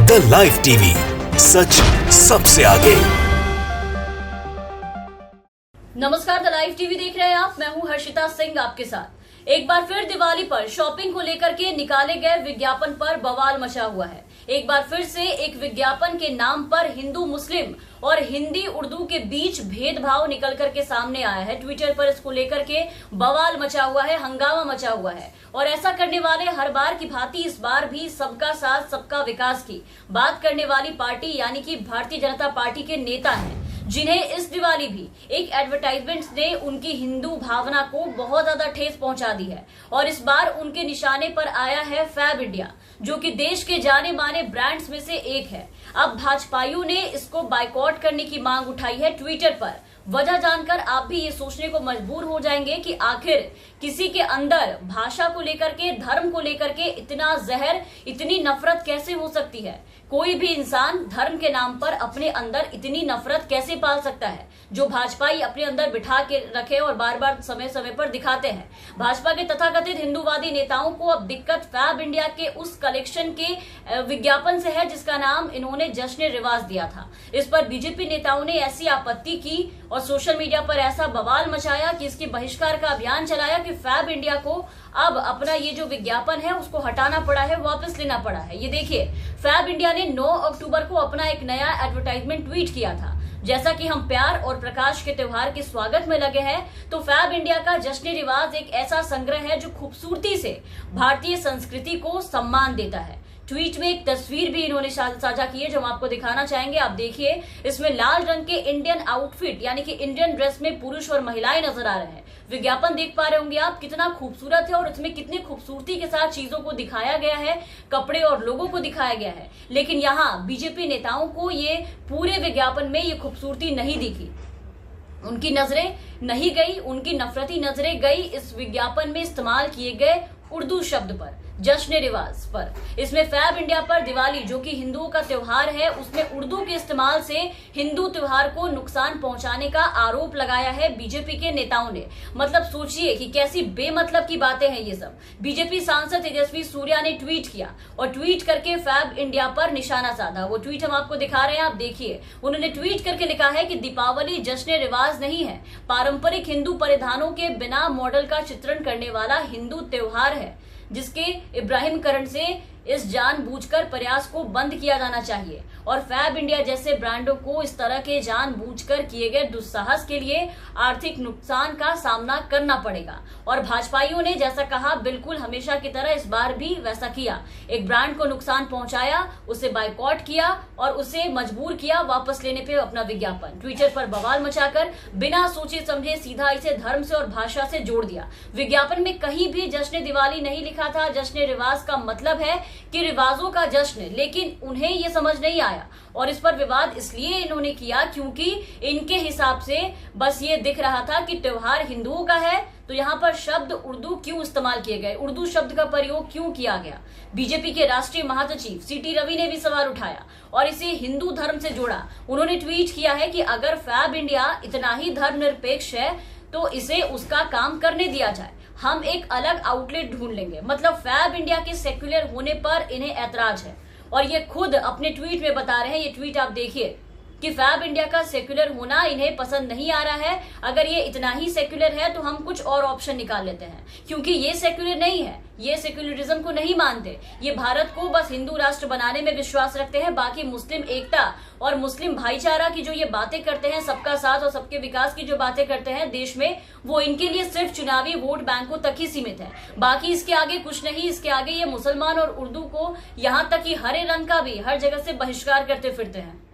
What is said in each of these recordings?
The live TV, सच सबसे आगे। नमस्कार, द लाइव टीवी देख रहे हैं आप। मैं हूं हर्षिता सिंह आपके साथ। एक बार फिर दिवाली पर शॉपिंग को लेकर के निकाले गए विज्ञापन पर बवाल मचा हुआ है। एक बार फिर से एक विज्ञापन के नाम पर हिंदू मुस्लिम और हिंदी उर्दू के बीच भेदभाव निकल करके सामने आया है। ट्विटर पर इसको लेकर के बवाल मचा हुआ है, हंगामा मचा हुआ है। और ऐसा करने वाले हर बार की भांति इस बार भी सबका साथ सबका विकास की बात करने वाली पार्टी यानी कि भारतीय जनता पार्टी के नेता हैं, जिन्हें इस दिवाली भी एक एडवर्टाइजमेंट ने उनकी हिंदू भावना को बहुत ज्यादा ठेस पहुंचा दी है। और इस बार उनके निशाने पर आया है फैब इंडिया, जो कि देश के जाने माने ब्रांड्स में से एक है। अब भाजपाइयों ने इसको बायकॉट करने की मांग उठाई है ट्विटर पर। वजह जानकर आप भी ये सोचने को मजबूर हो जाएंगे कि आखिर किसी के अंदर भाषा को लेकर के, धर्म को लेकर के इतना जहर, इतनी नफरत कैसे हो सकती है। कोई भी इंसान धर्म के नाम पर अपने अंदर इतनी नफरत कैसे पाल सकता है, जो भाजपाई अपने अंदर बिठा के रखे और बार बार समय समय पर दिखाते हैं। भाजपा के तथाकथित हिंदूवादी नेताओं को अब दिक्कत फैब इंडिया के उस कलेक्शन के विज्ञापन से है जिसका नाम इन्होंने जश्न रिवाज दिया था। इस पर बीजेपी नेताओं ने ऐसी आपत्ति की और सोशल मीडिया पर ऐसा बवाल मचाया कि इसकी बहिष्कार का अभियान चलाया कि फैब इंडिया को अब अपना ये जो विज्ञापन है उसको हटाना पड़ा है, वापस लेना पड़ा है। ये देखिए, फैब इंडिया ने 9 अक्टूबर को अपना एक नया एडवर्टाइजमेंट ट्वीट किया था। जैसा कि हम प्यार और प्रकाश के त्योहार के स्वागत में लगे हैं, तो फैब इंडिया का जश्न रिवाज एक ऐसा संग्रह है जो खूबसूरती से भारतीय संस्कृति को सम्मान देता है। ट्वीट में एक तस्वीर भी इन्होंने साझा की है जो हम आपको दिखाना चाहेंगे। आप देखिए, इसमें लाल रंग के इंडियन आउटफिट यानी कि इंडियन ड्रेस में पुरुष और महिलाएं नजर आ रहे हैं। विज्ञापन देख पा रहे होंगे आप, कितना खूबसूरत है और इसमें कितनी खूबसूरती के साथ चीजों को दिखाया गया है, कपड़े और लोगों को दिखाया गया है। लेकिन यहाँ बीजेपी नेताओं को ये पूरे विज्ञापन में ये खूबसूरती नहीं दिखी। उनकी नजरें नहीं गई, उनकी नफरती नजरें गई इस विज्ञापन में इस्तेमाल किए गए उर्दू शब्द पर, जश्न रिवाज पर। इसमें फैब इंडिया पर दिवाली, जो कि हिंदुओं का त्योहार है, उसमें उर्दू के इस्तेमाल से हिंदू त्योहार को नुकसान पहुंचाने का आरोप लगाया है बीजेपी के नेताओं ने। मतलब सोचिए कि कैसी बेमतलब की बातें हैं ये सब। बीजेपी सांसद तेजस्वी सूर्या ने ट्वीट किया और ट्वीट करके फैब इंडिया पर निशाना साधा। वो ट्वीट हम आपको दिखा रहे हैं, आप देखिए। उन्होंने ट्वीट करके लिखा है कि दीपावली जश्न रिवाज नहीं है, पारंपरिक हिंदू परिधानों के बिना मॉडल का चित्रण करने वाला हिंदू त्योहार है, जिसके इब्राहिमकरण से इस जानबूझकर प्रयास को बंद किया जाना चाहिए। और फैब इंडिया जैसे ब्रांडों को इस तरह के जानबूझकर किए गए दुस्साहस के लिए आर्थिक नुकसान का सामना करना पड़ेगा। और भाजपाइयों ने जैसा कहा, बिल्कुल हमेशा की तरह इस बार भी वैसा किया। एक ब्रांड को नुकसान पहुंचाया, उसे बायकॉट किया और उसे मजबूर किया वापस लेने पे अपना विज्ञापन। ट्विटर पर बवाल मचाकर बिना सोचे समझे सीधा इसे धर्म से और भाषा से जोड़ दिया। विज्ञापन में कहीं भी जश्न दिवाली नहीं लिखा था। जश्न रिवाज का मतलब है कि रिवाजों का जश्न, लेकिन उन्हें ये समझ नहीं आया और इस पर विवाद इसलिए इन्होंने किया क्योंकि इनके हिसाब से बस ये दिख रहा था कि त्योहार हिंदुओं का है, तो यहाँ पर शब्द उर्दू क्यों इस्तेमाल किए गए, उर्दू शब्द का प्रयोग क्यों किया गया। बीजेपी के राष्ट्रीय महासचिव सीटी रवि ने भी सवाल उठाया और इसे हिंदू धर्म से जोड़ा। उन्होंने ट्वीट किया है कि अगर फैब इंडिया इतना ही धर्मनिरपेक्ष है तो इसे उसका काम करने दिया जाए, हम एक अलग आउटलेट ढूंढ लेंगे। मतलब फैब इंडिया के सेक्युलर होने पर इन्हें ऐतराज है और ये खुद अपने ट्वीट में बता रहे हैं। ये ट्वीट आप देखिए कि फैब इंडिया का सेक्युलर होना इन्हें पसंद नहीं आ रहा है। अगर ये इतना ही सेक्युलर है तो हम कुछ और ऑप्शन निकाल लेते हैं, क्योंकि ये सेक्युलर नहीं है, ये सेक्युलरिज्म को नहीं मानते। ये भारत को बस हिंदू राष्ट्र बनाने में विश्वास रखते हैं। बाकी मुस्लिम एकता और मुस्लिम भाईचारा की जो ये बातें करते हैं, सबका साथ और सबके विकास की जो बातें करते हैं देश में, वो इनके लिए सिर्फ चुनावी वोट बैंकों तक ही सीमित है। बाकी इसके आगे कुछ नहीं। इसके आगे ये मुसलमान और उर्दू को, यहाँ तक कि हरे रंग का भी हर जगह से बहिष्कार करते फिरते हैं।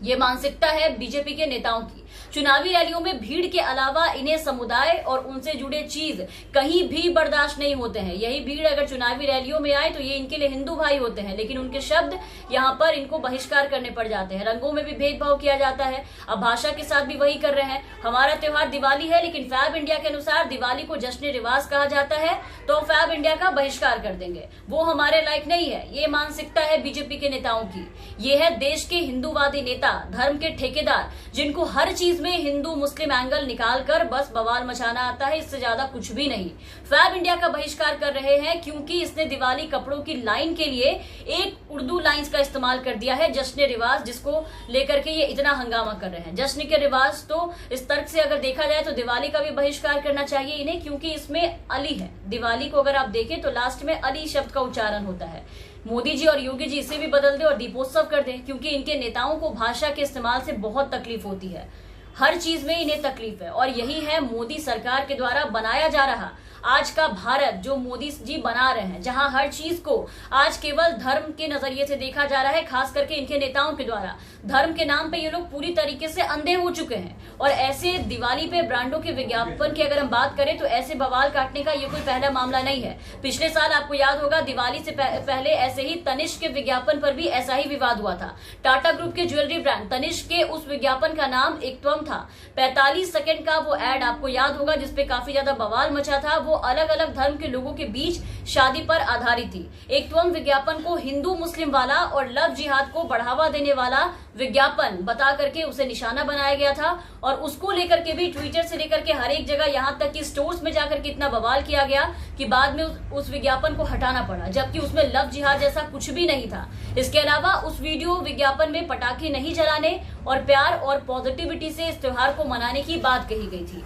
ये मानसिकता है बीजेपी के नेताओं की। चुनावी रैलियों में भीड़ के अलावा इन्हें समुदाय और उनसे जुड़े चीज कहीं भी बर्दाश्त नहीं होते हैं। यही भीड़ अगर चुनावी रैलियों में आए तो ये इनके लिए हिंदू भाई होते हैं, लेकिन उनके शब्द यहाँ पर इनको बहिष्कार करने पड़ जाते हैं। रंगों में भी भेदभाव किया जाता है। अब भाषा के साथ भी वही कर रहे हैं। हमारा त्योहार दिवाली है, लेकिन फैब इंडिया के अनुसार दिवाली को जश्न रिवाज कहा जाता है तो फैब इंडिया का बहिष्कार कर देंगे, वो हमारे लायक नहीं है। ये मानसिकता है बीजेपी के नेताओं की। ये है देश के हिंदूवादी नेता धर्म के ठेकेदार, जिनको हर चीज में हिंदू मुस्लिम एंगल निकालकर बस बवाल मचाना आता है, इससे ज्यादा कुछ भी नहीं। फैब इंडिया का बहिष्कार कर रहे हैं क्योंकि इसने दिवाली कपड़ों की लाइन के लिए एक उर्दू लाइंस का इस्तेमाल कर दिया है, जश्न रिवाज, जिसको लेकर के ये इतना हंगामा कर रहे हैं। जश्न के रिवाज तो इस तर्क से अगर देखा जाए तो दिवाली का भी बहिष्कार करना चाहिए इन्हें, क्योंकि इसमें अली है। दिवाली को अगर आप देखें तो लास्ट में अली शब्द का उच्चारण होता है। मोदी जी और योगी जी इसे भी बदल दे और दीपोत्सव कर दें, क्योंकि इनके नेताओं को भाषा के इस्तेमाल से बहुत तकलीफ होती है, हर चीज में इन्हें तकलीफ है। और यही है मोदी सरकार के द्वारा बनाया जा रहा आज का भारत जो मोदी जी बना रहे हैं, जहां हर चीज को आज केवल धर्म के नजरिए से देखा जा रहा है, खास करके इनके नेताओं के द्वारा। धर्म के नाम पे ये लोग पूरी तरीके से अंधे हो चुके हैं। और ऐसे दिवाली पे ब्रांडों के विज्ञापन की अगर हम बात करें तो ऐसे बवाल काटने का ये कोई पहला मामला नहीं है। पिछले साल आपको याद होगा दिवाली से पहले ऐसे ही तनिष्क के विज्ञापन पर भी ऐसा ही विवाद हुआ था। टाटा ग्रुप के ज्वेलरी ब्रांड तनिष्क के उस विज्ञापन का नाम एकत्वम था। 45 सेकंड का वो एड आपको याद होगा, जिसपे काफी ज्यादा बवाल मचा था। वो अलग अलग धर्म के लोगों के बीच शादी पर आधारित थी। एकत्वम विज्ञापन को हिंदू मुस्लिम वाला और लव जिहाद को बढ़ावा देने वाला विज्ञापन बता करके उसे निशाना बनाया गया था। और उसको लेकर के भी ट्विटर से लेकर के हर एक जगह, यहाँ तक कि स्टोर्स में जाकर के इतना बवाल किया गया कि बाद में उस विज्ञापन को हटाना पड़ा, जबकि उसमें लव जिहाद जैसा कुछ भी नहीं था। इसके अलावा उस वीडियो विज्ञापन में पटाखे नहीं जलाने और प्यार और पॉजिटिविटी से इस त्योहार को मनाने की बात कही गई थी।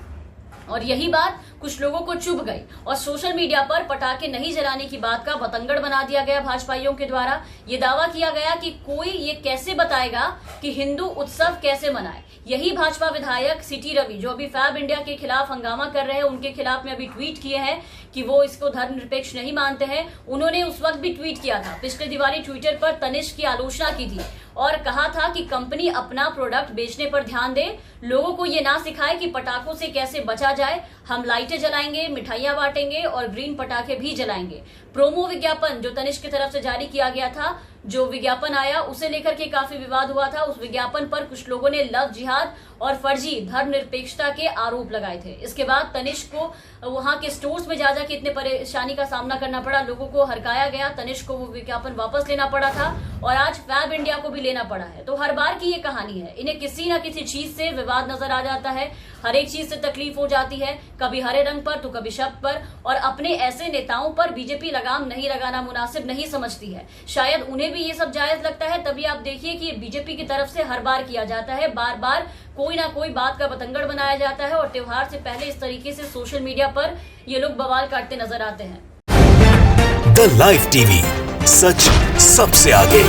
और यही बात कुछ लोगों को चुभ गई और सोशल मीडिया पर पटाखे नहीं जलाने की बात का बतंगड़ बना दिया गया भाजपाइयों के द्वारा। ये दावा किया गया कि कोई ये कैसे बताएगा कि हिंदू उत्सव कैसे मनाए। यही भाजपा विधायक सिटी रवि, जो अभी फैब इंडिया के खिलाफ हंगामा कर रहे हैं, उनके खिलाफ में अभी ट्वीट किए हैं कि वो इसको धर्मनिरपेक्ष नहीं मानते हैं। उन्होंने उस वक्त भी ट्वीट किया था, पिछले दिवाली ट्विटर पर तनिष्क की आलोचना की थी और कहा था कि कंपनी अपना प्रोडक्ट बेचने पर ध्यान दे, लोगों को ये ना सिखाए कि पटाखों से कैसे बचा जाए। हम लाइटें जलाएंगे, मिठाइयां बांटेंगे और ग्रीन पटाखे भी जलाएंगे। प्रोमो विज्ञापन जो तनिष्क की तरफ से जारी किया गया था, जो विज्ञापन आया उसे लेकर के काफी विवाद हुआ था। उस विज्ञापन पर कुछ लोगों ने लव जिहाद और फर्जी धर्मनिरपेक्षता के आरोप लगाए थे। इसके बाद तनिष्क को वहां के स्टोर्स में जा जाके इतने परेशानी का सामना करना पड़ा, लोगों को हरकाया गया। तनिष्क को वो विज्ञापन वापस लेना पड़ा था और आज फैब इंडिया को भी लेना पड़ा है। तो हर बार की ये कहानी है, इन्हें किसी न किसी चीज से विवाद नजर आ जाता है, हर एक चीज से तकलीफ हो जाती है, कभी हरे रंग पर तो कभी शब्द पर। और अपने ऐसे नेताओं पर बीजेपी लगाम नहीं लगाना मुनासिब नहीं समझती है। शायद उन्हें भी ये सब जायज लगता है, तभी आप देखिए कि बीजेपी की तरफ से हर बार किया जाता है, बार बार कोई ना कोई बात का बतंगड़ बनाया जाता है और त्योहार से पहले इस तरीके से सोशल मीडिया पर ये लोग बवाल काटते नजर आते हैं। द लाइव टीवी, सच सबसे आगे।